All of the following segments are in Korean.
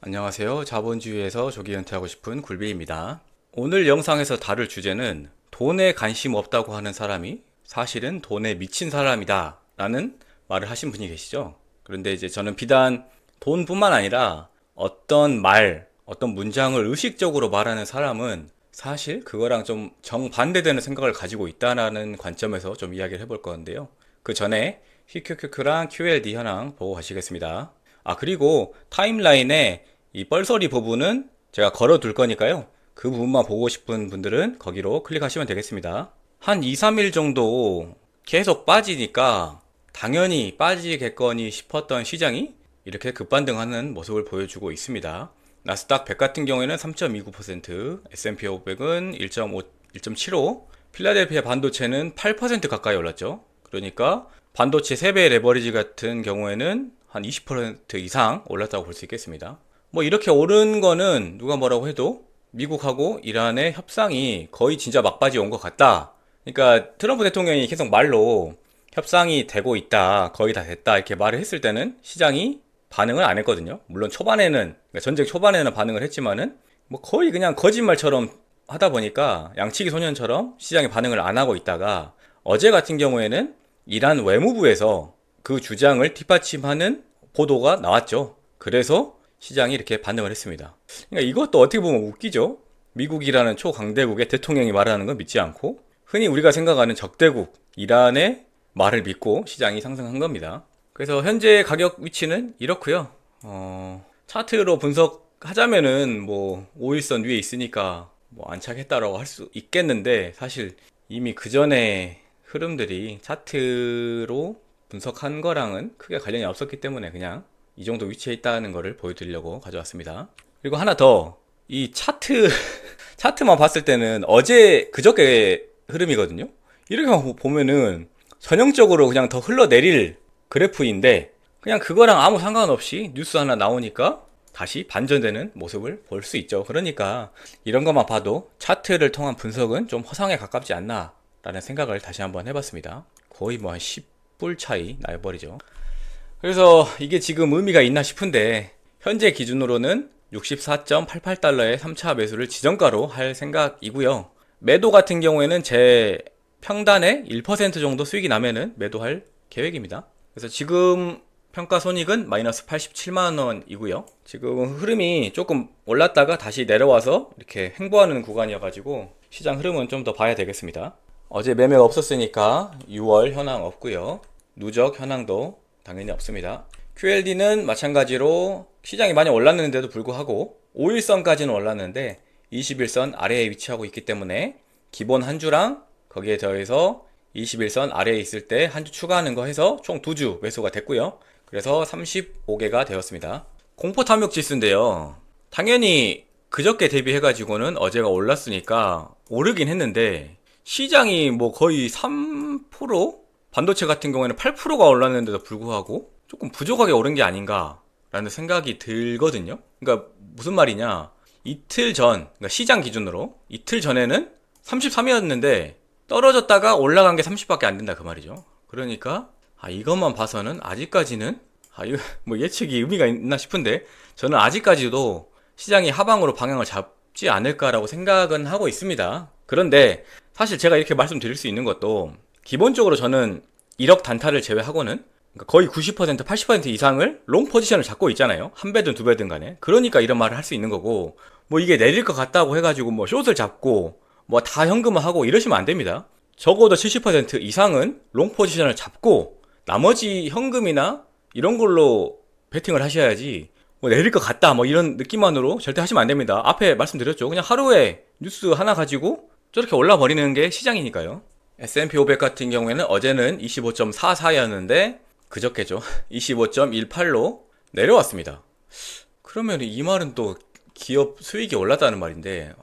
안녕하세요. 자본주의에서 조기 은퇴하고 싶은 굴비입니다. 오늘 영상에서 다룰 주제는 돈에 관심 없다고 하는 사람이 사실은 돈에 미친 사람이다 라는 말을 하신 분이 계시죠. 그런데 이제 저는 비단 돈뿐만 아니라 어떤 문장을 의식적으로 말하는 사람은 사실 그거랑 좀 정반대되는 생각을 가지고 있다는 관점에서 좀 이야기를 해볼 건데요. 그 전에 QQQQ랑 QLD 현황 보고 가시겠습니다. 그리고 타임라인에 이 뻘소리 부분은 제가 걸어둘 거니까요. 그 부분만 보고 싶은 분들은 거기로 클릭하시면 되겠습니다. 한 2, 3일 정도 계속 빠지니까 당연히 빠지겠거니 싶었던 시장이 이렇게 급반등하는 모습을 보여주고 있습니다. 나스닥 100 같은 경우에는 3.29%, S&P 500은 1.5, 1.75, 필라델피아 반도체는 8% 가까이 올랐죠. 그러니까 반도체 3배 레버리지 같은 경우에는 한 20% 이상 올랐다고 볼 수 있겠습니다. 뭐 이렇게 오른 거는 누가 뭐라고 해도 미국하고 이란의 협상이 거의 진짜 막바지 온 것 같다. 그러니까 트럼프 대통령이 계속 말로 협상이 되고 있다, 거의 다 됐다 이렇게 말을 했을 때는 시장이 반응을 안 했거든요. 물론 초반에는, 그러니까 전쟁 초반에는 반응을 했지만은 뭐 거의 그냥 거짓말처럼 하다 보니까 양치기 소년처럼 시장이 반응을 안 하고 있다가 어제 같은 경우에는 이란 외무부에서 그 주장을 뒷받침하는 보도가 나왔죠. 그래서 시장이 이렇게 반응을 했습니다. 그러니까 이것도 어떻게 보면 웃기죠. 미국이라는 초강대국의 대통령이 말하는 건 믿지 않고 흔히 우리가 생각하는 적대국 이란의 말을 믿고 시장이 상승한 겁니다. 그래서 현재 가격 위치는 이렇고요. 차트로 분석하자면은 뭐 5일선 위에 있으니까 뭐 안착했다라고 할 수 있겠는데 사실 이미 그 전에 흐름들이 차트로 분석한 거랑은 크게 관련이 없었기 때문에 그냥 이 정도 위치에 있다는 거를 보여드리려고 가져왔습니다. 그리고 하나 더, 이 차트만 봤을 때는 그저께 흐름이거든요. 이렇게 보면은 전형적으로 그냥 더 흘러내릴 그래프인데 그냥 그거랑 아무 상관없이 뉴스 하나 나오니까 다시 반전되는 모습을 볼 수 있죠. 그러니까 이런 것만 봐도 차트를 통한 분석은 좀 허상에 가깝지 않나 라는 생각을 다시 한번 해봤습니다. 거의 뭐 한 10불 차이 나버리죠. 그래서 이게 지금 의미가 있나 싶은데 현재 기준으로는 64.88달러의 3차 매수를 지정가로 할 생각이고요. 매도 같은 경우에는 제 평단의 1% 정도 수익이 나면은 매도할 계획입니다. 그래서 지금 평가 손익은 마이너스 87만원이고요. 지금 흐름이 조금 올랐다가 다시 내려와서 이렇게 횡보하는 구간이어가지고 시장 흐름은 좀 더 봐야 되겠습니다. 어제 매매가 없었으니까 6월 현황 없고요. 누적 현황도 당연히 없습니다. QLD는 마찬가지로 시장이 많이 올랐는데도 불구하고 5일선까지는 올랐는데 21선 아래에 위치하고 있기 때문에 기본 한 주랑 거기에 더해서 21선 아래에 있을 때 한 주 추가하는 거 해서 총 2주 매수가 됐고요. 그래서 35개가 되었습니다. 공포 탐욕 지수인데요. 당연히 그저께 대비해가지고는 어제가 올랐으니까 오르긴 했는데 시장이 뭐 거의 3%? 반도체 같은 경우에는 8%가 올랐는데도 불구하고 조금 부족하게 오른 게 아닌가 라는 생각이 들거든요. 그러니까 무슨 말이냐, 그러니까 시장 기준으로 이틀 전에는 33이었는데 떨어졌다가 올라간 게 30밖에 안 된다 그 말이죠. 그러니까 이것만 봐서는 아직까지는 이거 뭐 예측이 의미가 있나 싶은데 저는 아직까지도 시장이 하방으로 방향을 잡지 않을까라고 생각은 하고 있습니다. 그런데 사실 제가 이렇게 말씀드릴 수 있는 것도 기본적으로 저는 1억 단타를 제외하고는 그러니까 거의 90%, 80% 이상을 롱 포지션을 잡고 있잖아요. 한 배든 두 배든 간에. 그러니까 이런 말을 할 수 있는 거고, 뭐 이게 내릴 것 같다고 해가지고 뭐 숏을 잡고 뭐 다 현금화하고 이러시면 안 됩니다. 적어도 70% 이상은 롱 포지션을 잡고 나머지 현금이나 이런 걸로 베팅을 하셔야지 뭐 내릴 것 같다 뭐 이런 느낌만으로 절대 하시면 안 됩니다. 앞에 말씀드렸죠. 그냥 하루에 뉴스 하나 가지고 저렇게 올라 버리는 게 시장이니까요. S&P 500 같은 경우에는 어제는 25.44였는데 그저께죠. 25.18로 내려왔습니다. 그러면 이 말은 또 기업 수익이 올랐다는 말인데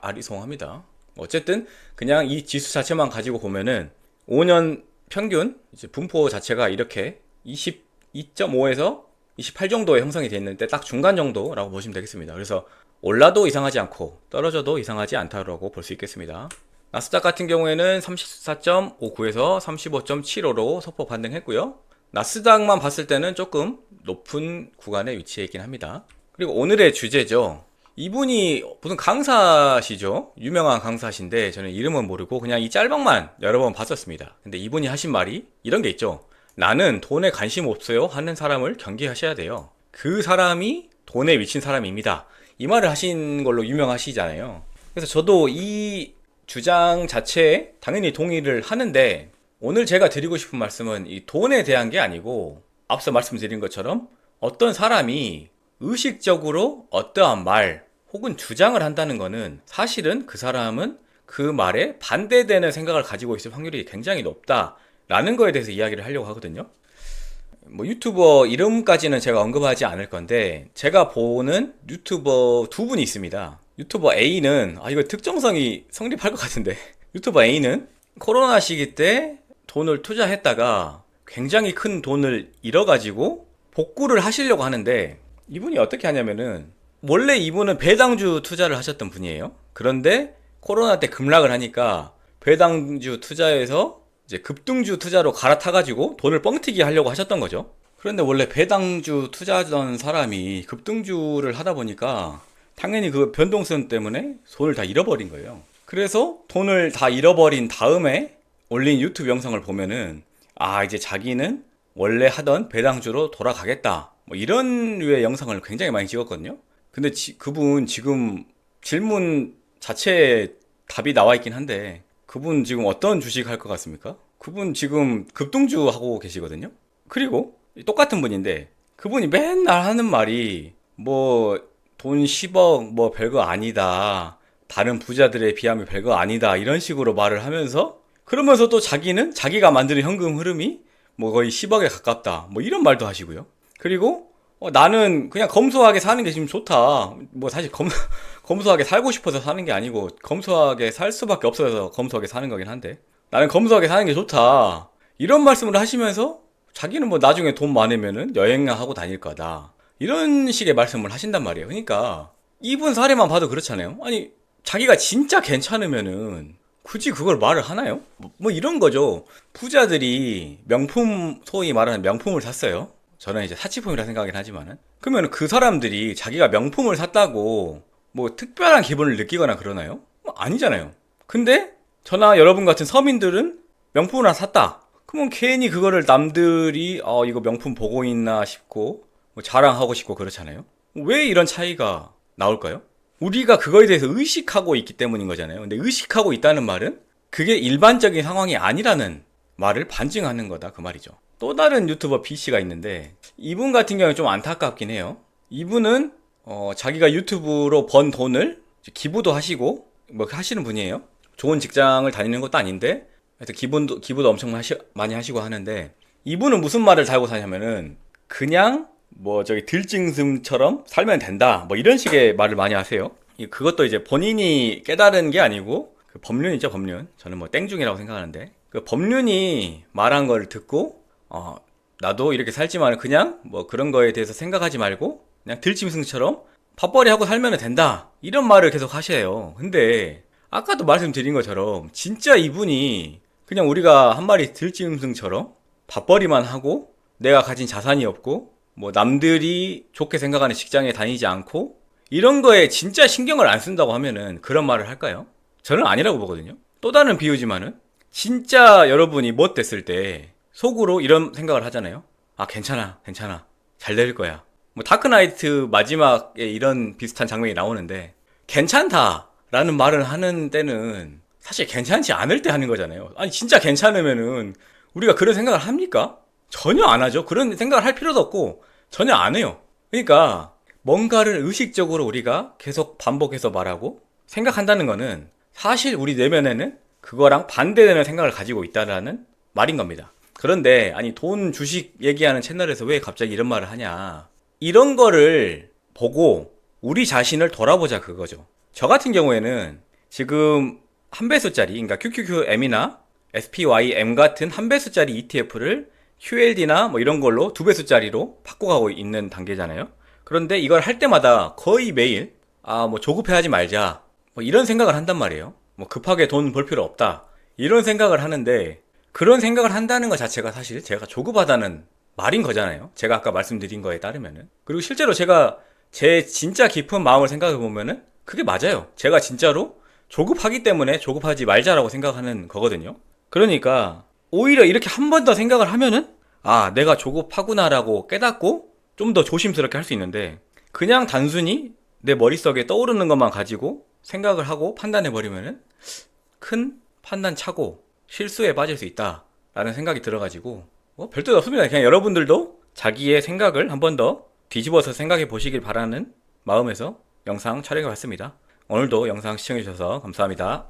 아리송합니다. 어쨌든 그냥 이 지수 자체만 가지고 보면은 5년 평균 이제 분포 자체가 이렇게 22.5에서 28 정도의 형성이 되어 있는데 딱 중간 정도라고 보시면 되겠습니다. 그래서 올라도 이상하지 않고 떨어져도 이상하지 않다라고 볼 수 있겠습니다. 나스닥 같은 경우에는 34.59에서 35.75로 소폭 반등했고요. 나스닥만 봤을 때는 조금 높은 구간에 위치해 있긴 합니다. 그리고 오늘의 주제죠. 이분이 무슨 강사시죠? 유명한 강사신데 저는 이름은 모르고 그냥 이 짤방만 여러 번 봤었습니다. 근데 이분이 하신 말이 이런 게 있죠. 나는 돈에 관심 없어요 하는 사람을 경계하셔야 돼요. 그 사람이 돈에 미친 사람입니다. 이 말을 하신 걸로 유명하시잖아요. 그래서 저도 이 주장 자체에 당연히 동의를 하는데, 오늘 제가 드리고 싶은 말씀은 이 돈에 대한 게 아니고, 앞서 말씀드린 것처럼 어떤 사람이 의식적으로 어떠한 말 혹은 주장을 한다는 거는 사실은 그 사람은 그 말에 반대되는 생각을 가지고 있을 확률이 굉장히 높다라는 거에 대해서 이야기를 하려고 하거든요. 뭐 유튜버 이름까지는 제가 언급하지 않을 건데, 제가 보는 유튜버 두 분이 있습니다. 유튜버 A는 이거 특정성이 성립할 것 같은데 유튜버 A는 코로나 시기 때 돈을 투자했다가 굉장히 큰 돈을 잃어가지고 복구를 하시려고 하는데, 이분이 어떻게 하냐면은, 원래 이분은 배당주 투자를 하셨던 분이에요. 그런데 코로나 때 급락을 하니까 배당주 투자에서 이제 급등주 투자로 갈아타가지고 돈을 뻥튀기 하려고 하셨던 거죠. 그런데 원래 배당주 투자하던 사람이 급등주를 하다 보니까 당연히 그 변동성 때문에 돈을 다 잃어버린 거예요. 그래서 돈을 다 잃어버린 다음에 올린 유튜브 영상을 보면은, 이제 자기는 원래 하던 배당주로 돌아가겠다, 뭐 이런 류의 영상을 굉장히 많이 찍었거든요. 근데 그분 지금 질문 자체에 답이 나와 있긴 한데, 그분 지금 어떤 주식 할 것 같습니까? 그분 지금 급등주 하고 계시거든요. 그리고 똑같은 분인데 그분이 맨날 하는 말이 뭐 돈 10억 뭐 별거 아니다, 다른 부자들에 비하면 별거 아니다, 이런 식으로 말을 하면서, 그러면서 또 자기는 자기가 만드는 현금 흐름이 뭐 거의 10억에 가깝다, 뭐 이런 말도 하시고요. 그리고 나는 그냥 검소하게 사는 게 지금 좋다. 뭐 사실 검소하게 살고 싶어서 사는 게 아니고 검소하게 살 수밖에 없어서 검소하게 사는 거긴 한데, 나는 검소하게 사는 게 좋다, 이런 말씀을 하시면서 자기는 뭐 나중에 돈 많으면은 여행하고 다닐 거다, 이런 식의 말씀을 하신단 말이에요. 그러니까 이분 사례만 봐도 그렇잖아요. 아니, 자기가 진짜 괜찮으면은 굳이 그걸 말을 하나요? 뭐 이런 거죠. 부자들이 명품, 소위 말하는 명품을 샀어요. 저는 이제 사치품이라 생각하긴 하지만은, 그러면 그 사람들이 자기가 명품을 샀다고 뭐 특별한 기분을 느끼거나 그러나요? 뭐 아니잖아요. 근데 저나 여러분 같은 서민들은 명품을 하나 샀다, 그러면 괜히 그거를 남들이 이거 명품 보고 있나 싶고 뭐 자랑하고 싶고 그렇잖아요. 왜 이런 차이가 나올까요? 우리가 그거에 대해서 의식하고 있기 때문인 거잖아요. 근데 의식하고 있다는 말은 그게 일반적인 상황이 아니라는 말을 반증하는 거다, 그 말이죠. 또 다른 유튜버 B씨가 있는데, 이분 같은 경우는 좀 안타깝긴 해요. 이분은 자기가 유튜브로 번 돈을 기부도 하시고 뭐 하시는 분이에요. 좋은 직장을 다니는 것도 아닌데 하여튼 기부도 엄청 많이 하시고 하는데, 이분은 무슨 말을 달고 사냐면은 그냥 뭐 저기 들짐승처럼 살면 된다, 뭐 이런 식의 말을 많이 하세요. 그것도 이제 본인이 깨달은 게 아니고 그 법륜이죠, 법륜. 저는 뭐 땡중이라고 생각하는데, 그 법륜이 말한 걸 듣고 나도 이렇게 살지만 그냥 뭐 그런 거에 대해서 생각하지 말고 그냥 들짐승처럼 밥벌이 하고 살면 된다, 이런 말을 계속 하셔요. 근데 아까도 말씀드린 것처럼 진짜 이분이 그냥 우리가 한 마리 들짐승처럼 밥벌이만 하고 내가 가진 자산이 없고 뭐 남들이 좋게 생각하는 직장에 다니지 않고 이런 거에 진짜 신경을 안 쓴다고 하면은 그런 말을 할까요? 저는 아니라고 보거든요. 또 다른 비유지만은, 진짜 여러분이 못됐을 때 속으로 이런 생각을 하잖아요. 괜찮아 잘 될 거야. 뭐 다크나이트 마지막에 이런 비슷한 장면이 나오는데, 괜찮다 라는 말을 하는 때는 사실 괜찮지 않을 때 하는 거잖아요. 아니, 진짜 괜찮으면은 우리가 그런 생각을 합니까? 전혀 안 하죠. 그런 생각을 할 필요도 없고 전혀 안 해요. 그러니까 뭔가를 의식적으로 우리가 계속 반복해서 말하고 생각한다는 거는 사실 우리 내면에는 그거랑 반대되는 생각을 가지고 있다라는 말인 겁니다. 그런데 아니, 돈, 주식 얘기하는 채널에서 왜 갑자기 이런 말을 하냐, 이런 거를 보고 우리 자신을 돌아보자, 그거죠. 저 같은 경우에는 지금 한 배수짜리, 그러니까 QQQM이나 SPYM 같은 한 배수짜리 ETF를 QLD나 뭐 이런 걸로 두 배수짜리로 바꿔가고 있는 단계잖아요. 그런데 이걸 할 때마다 거의 매일 뭐 조급해하지 말자, 뭐 이런 생각을 한단 말이에요. 뭐 급하게 돈 벌 필요 없다, 이런 생각을 하는데, 그런 생각을 한다는 것 자체가 사실 제가 조급하다는 말인 거잖아요. 제가 아까 말씀드린 거에 따르면은. 그리고 실제로 제가 제 진짜 깊은 마음을 생각해 보면은 그게 맞아요. 제가 진짜로 조급하기 때문에 조급하지 말자라고 생각하는 거거든요. 그러니까 오히려 이렇게 한 번 더 생각을 하면은 아, 내가 조급하구나라고 깨닫고 좀 더 조심스럽게 할 수 있는데 그냥 단순히 내 머릿속에 떠오르는 것만 가지고 생각을 하고 판단해 버리면은 큰 판단 착오, 실수에 빠질 수 있다라는 생각이 들어가지고 별 뜻 없습니다. 그냥 여러분들도 자기의 생각을 한 번 더 뒤집어서 생각해 보시길 바라는 마음에서 영상 촬영해 봤습니다. 오늘도 영상 시청해 주셔서 감사합니다.